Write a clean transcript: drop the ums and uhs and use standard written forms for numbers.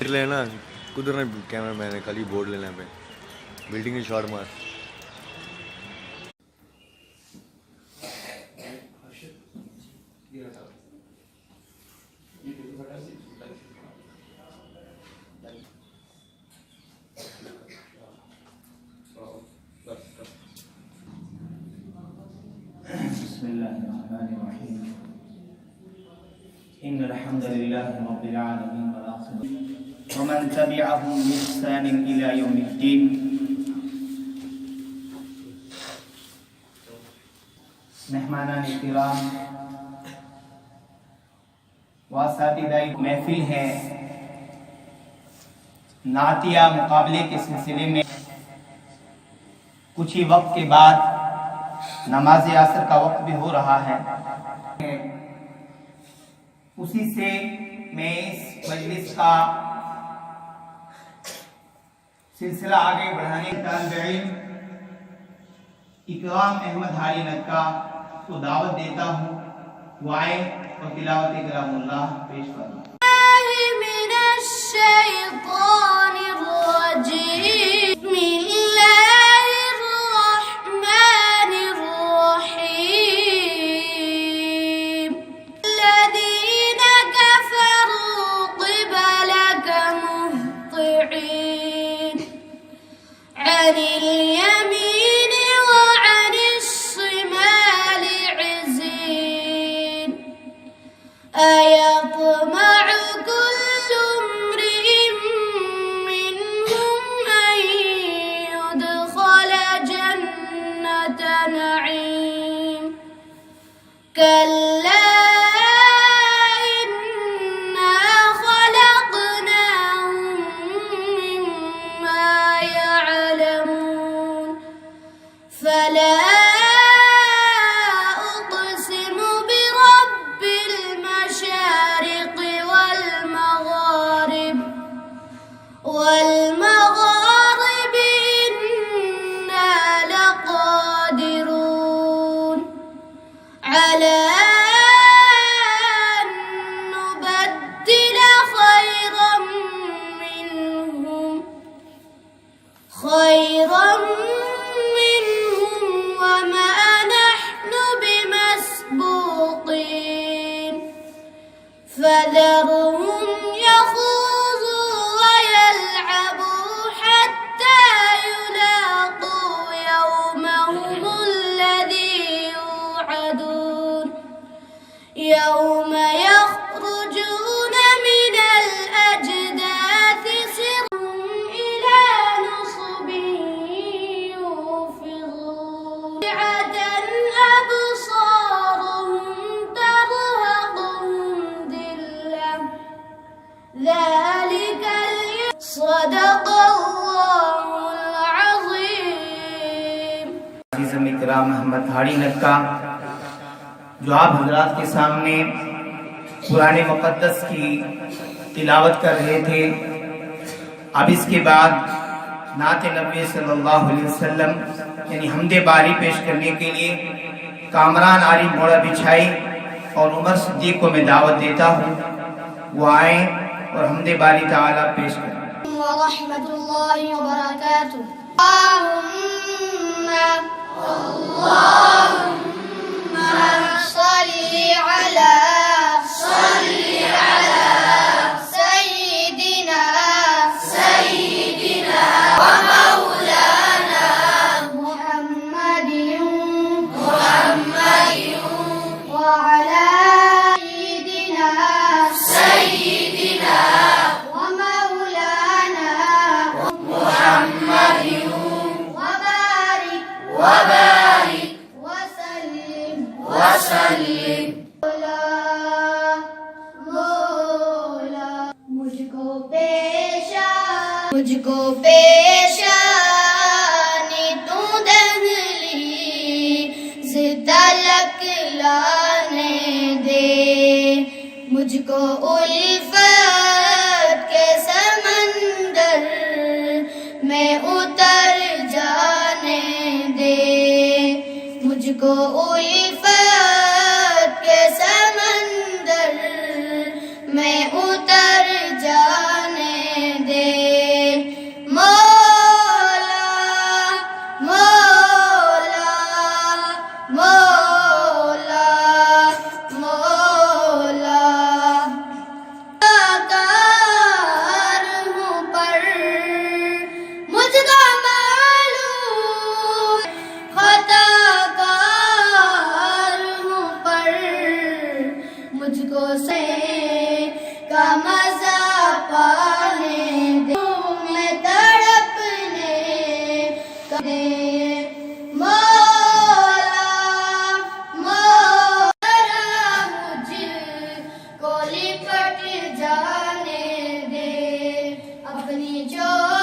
लेना कुदरना camera man खाली बोर्ड लेना पे बिल्डिंग की शॉट मार إن الحمد لله رب العالمين ومن تبعهم بإحسان إلى يوم الدين مہمانان کرام واساتذہ محفل ہے نعتیہ مقابلے کے سلسلے میں کچھ ہی وقت کے بعد نماز عصر کا وقت بھی ہو رہا ہے اسی سے میں اس مجلس کا سلسلہ آگے بڑھانے طالب علم اکرام احمد نعتیہ کو دعوت دیتا ہوں وہ آئے اور تلاوت کلام اللہ پیش فرمائیں من الشیطان الرجیم بسم اللہ الرحمن الرحیم الذین کفروا قبلک مہطعین عن الیمین وعن الشمال عزین أيطمع كل امرئ منهم أن يدخل جنة نعيم كلا إنا خلقناهم مما يعلمون فلا أقسم برب المشارق والمغارب إنا لقادرون على أن نبدل خيرا منهم وما نحن بمسبوقين فذرهم يخوضوا ويلعبوا حتى يلاقوا يومهم الذي يوعدون يوم يخرجون من الأجداث سرهم إلى نصب يوفضون أبصارهم ترهقهم ذلة ذلك صدق الله العظيم عزیزم اکرام محمد نعتیہ جو آپ حضرات کے سامنے قرآن مقدس کی تلاوت کر رہے تھے اب اس کے بعد نعت نبی صلی اللہ علیہ وسلم یعنی حمد باری پیش کرنے کے لیے کامران عاری موڑا بچھائی اور عمر صدیق کو میں دعوت دیتا ہوں وہ آئیں اور حمد باری تعالی پیش کریں ورحمۃ اللہ وبرکاتہ اللهم صل على سيدنا ومولانا محمد وعلى سيدنا ومولانا محمد وبارك وسلم مولا مجھ کو پیشانی تو دہلی سے تلک لانے دے مجھ کو الفت کے سمندر میں اتر جانے دے مجھ کو الفت کے سمندر میں اتر جانے اپنی جو